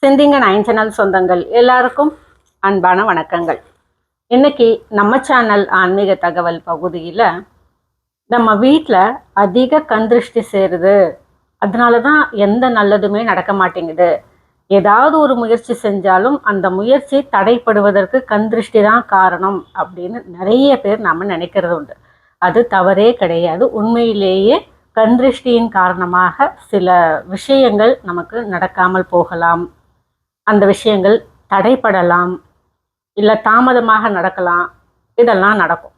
சிந்திங்க nine channel சொந்தங்கள் எல்லாருக்கும் அன்பான வணக்கங்கள். இன்னைக்கு நம்ம சேனல் ஆன்மீக தகவல் பகுதியில் நம்ம வீட்டில் அதிக கண்திருஷ்டி சேருது, அதனால தான் எந்த நல்லதுமே நடக்க மாட்டேங்குது. ஏதாவது ஒரு முயற்சி செஞ்சாலும் அந்த முயற்சி தடைப்படுவதற்கு கண்திருஷ்டி தான் காரணம் அப்படின்னு நிறைய பேர் நம்ம நினைக்கிறது உண்டு. அது தவறே கிடையாது. உண்மையிலேயே கண்திருஷ்டியின் காரணமாக சில விஷயங்கள் நமக்கு நடக்காமல் போகலாம், அந்த விஷயங்கள் தடைப்படலாம், இல்லை தாமதமாக நடக்கலாம், இதெல்லாம் நடக்கும்.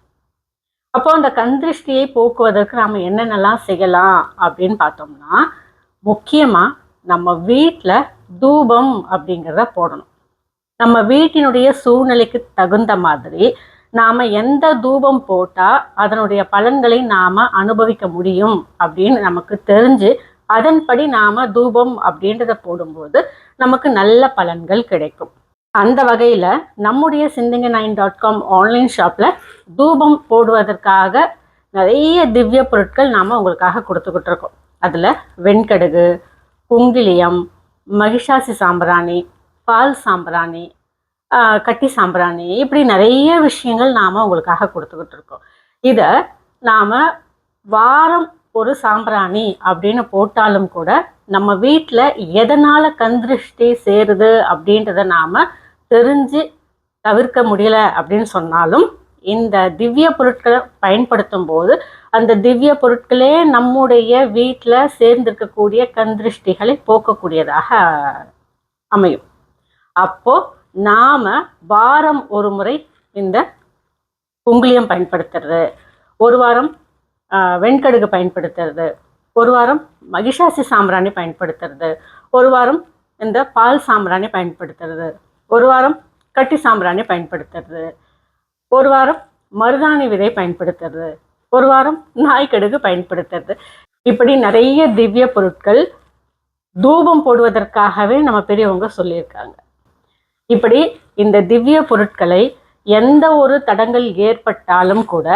அப்போ அந்த கண்திருஷ்டியை போக்குவதற்கு நாம் என்னென்னலாம் செய்யலாம் அப்படின்னு பார்த்தோம்னா, முக்கியமாக நம்ம வீட்டில் தூபம் அப்படிங்கிறத போடணும். நம்ம வீட்டினுடைய சூழ்நிலைக்கு தகுந்த மாதிரி நாம் எந்த தூபம் போட்டால் அதனுடைய பலன்களை நாம் அனுபவிக்க முடியும் அப்படின்னு நமக்கு தெரிஞ்சு அதன்படி நாம் தூபம் அப்படின்றத போடும்போது நமக்கு நல்ல பலன்கள் கிடைக்கும். அந்த வகையில் நம்முடைய சிந்திங்க9.com ஆன்லைன் ஷாப்பில் தூபம் போடுவதற்காக நிறைய திவ்ய பொருட்கள் நாம் உங்களுக்காக கொடுத்துக்கிட்டு இருக்கோம். அதில் வெண்கடுகு, குங்கிலியம், மகிஷாசி சாம்பிராணி, பால் சாம்பிராணி, கட்டி சாம்பிராணி, இப்படி நிறைய விஷயங்கள் நாம் உங்களுக்காக கொடுத்துக்கிட்டு இருக்கோம். இதை நாம் வாரம் ஒரு சாம்பிராணி அப்படின்னு போட்டாலும் கூட நம்ம வீட்டில் எதனால் கண்திருஷ்டி சேருது அப்படின்றத நாம் தெரிஞ்சு தவிர்க்க முடியலை அப்படின்னு சொன்னாலும் இந்த திவ்ய பொருட்களை பயன்படுத்தும் போது அந்த திவ்ய பொருட்களே நம்முடைய வீட்டில் சேர்ந்திருக்கக்கூடிய கண்திருஷ்டிகளை போக்கக்கூடியதாக அமையும். அப்போது நாம் வாரம் ஒரு முறை இந்த குங்குலியம் பயன்படுத்துறது, ஒரு வாரம் வெண்கடுகு பயன்படுத்துறது, ஒரு வாரம் மகிஷாசி சாம்பிராணி பயன்படுத்துறது, ஒரு வாரம் இந்த பால் சாம்பிராணி பயன்படுத்துறது, ஒரு வாரம் கட்டி சாம்பிராணி பயன்படுத்துறது, ஒரு வாரம் மருதாணி விதை பயன்படுத்துறது, ஒரு வாரம் நாய்க்கடுகு பயன்படுத்துறது, இப்படி நிறைய திவ்ய பொருட்கள் தூபம் போடுவதற்காகவே நம்ம பெரியவங்க சொல்லியிருக்காங்க. இப்படி இந்த திவ்ய பொருட்களை எந்த ஒரு தடங்கள் ஏற்பட்டாலும் கூட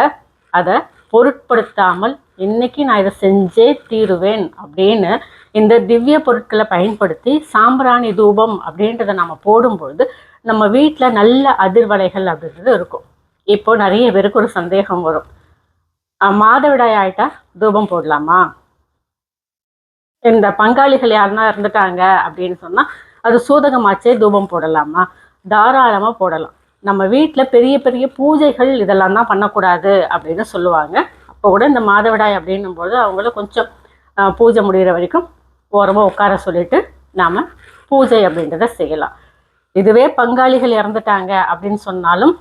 அதை பொருட்படுத்தாமல் இன்னைக்கு நான் இதை செஞ்சே தீருவேன் அப்படின்னு இந்த திவ்ய பொருட்களை பயன்படுத்தி சாம்பிராணி தூபம் அப்படின்றத நம்ம போடும்பொழுது நம்ம வீட்டில் நல்ல அதிர்வலைகள் அப்படின்றது இருக்கும். இப்போ நிறைய பேருக்கு ஒரு சந்தேகம் வரும், மாதவிடாய் ஆயிட்டா தூபம் போடலாமா, இந்த பங்காளிகள் யாருன்னா இருந்துட்டாங்க அப்படின்னு சொன்னால் அது சூதகமாச்சே தூபம் போடலாமா? தாராளமாக போடலாம். நம்ம வீட்டில் பெரிய பெரிய பூஜைகள் இதெல்லாம் தான் பண்ணக்கூடாது அப்படின்னு சொல்லுவாங்க. அப்போ கூட இந்த மாதவிடாய் அப்படின்னும்போது அவங்கள கொஞ்சம் பூஜை முடிகிற வரைக்கும் ஓரமாக உட்கார சொல்லிட்டு நாம் பூஜை அப்படின்றத செய்யலாம். இதுவே பங்காளிகள் இறந்துட்டாங்க அப்படின்னு சொன்னாலும்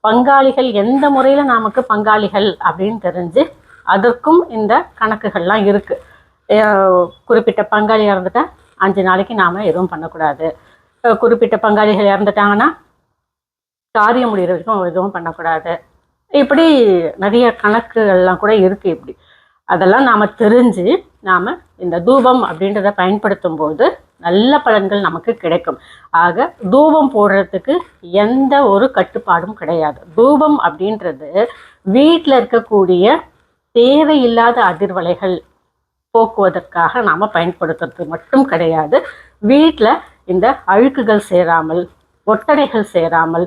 பங்காளிகள் எந்த முறையில் நமக்கு பங்காளிகள் அப்படின்னு தெரிஞ்சு அதற்கும் இந்த கணக்குகள்லாம் இருக்குது. குறிப்பிட்ட பங்காளி இறந்துட்டா 5 நாளைக்கு நாம் எதுவும் பண்ணக்கூடாது, குறிப்பிட்ட பங்காளிகள் இறந்துட்டாங்கன்னா காரியம் முடிகிற வரைக்கும் எதுவும் பண்ணக்கூடாது, இப்படி நிறைய கணக்குகள்லாம் கூட இருக்குது. இப்படி அதெல்லாம் நாம் தெரிஞ்சு நாம் இந்த தூபம் அப்படின்றத பயன்படுத்தும் போது நல்ல பலன்கள் நமக்கு கிடைக்கும். ஆக தூபம் போடுறதுக்கு எந்த ஒரு கட்டுப்பாடும் கிடையாது. தூபம் அப்படின்றது வீட்டில் இருக்கக்கூடிய தேவையில்லாத அதிர்வலைகள் போக்குவதற்காக நாம் பயன்படுத்துறது மட்டும் கிடையாது. வீட்டில் இந்த அழுக்குகள் சேராமல், ஒட்டடைகள் சேராமல்,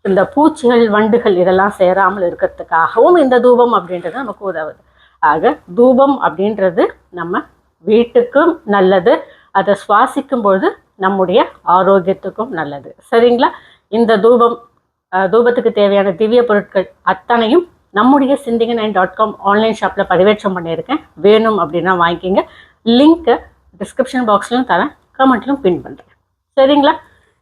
இந்த பூச்சிகள், வண்டுகள் இதெல்லாம் சேராமல் இருக்கிறதுக்காகவும் இந்த தூபம் அப்படின்றது நமக்கு உதவுது. ஆக தூபம் அப்படின்றது நம்ம வீட்டுக்கும் நல்லது, அதை சுவாசிக்கும் பொழுது நம்முடைய ஆரோக்கியத்துக்கும் நல்லது. சரிங்களா? இந்த தூபத்துக்கு தேவையான திவ்ய பொருட்கள் அத்தனையும் நம்முடைய சிந்திங்க9.com ஆன்லைன் ஷாப்பில் பதிவேற்றம் பண்ணியிருக்கேன். வேணும் அப்படின்னா வாங்கிக்கிங்க. லிங்க்கை டிஸ்கிரிப்ஷன் பாக்ஸ்லையும் தரேன், கமெண்ட்லையும் பின் பண்ணுறேன். சரிங்களா?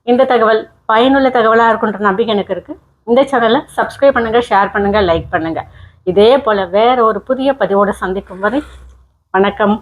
இந்த தகவல் பயனுள்ள தகவலாக இருக்குன்ற நம்பிக்கை எனக்கு இருக்குது. இந்த சேனலை சப்ஸ்கிரைப் பண்ணுங்கள், ஷேர் பண்ணுங்கள், லைக் பண்ணுங்கள். இதே போல் வேறு ஒரு புதிய பதிவோடு சந்திக்கும் வரை வணக்கம்.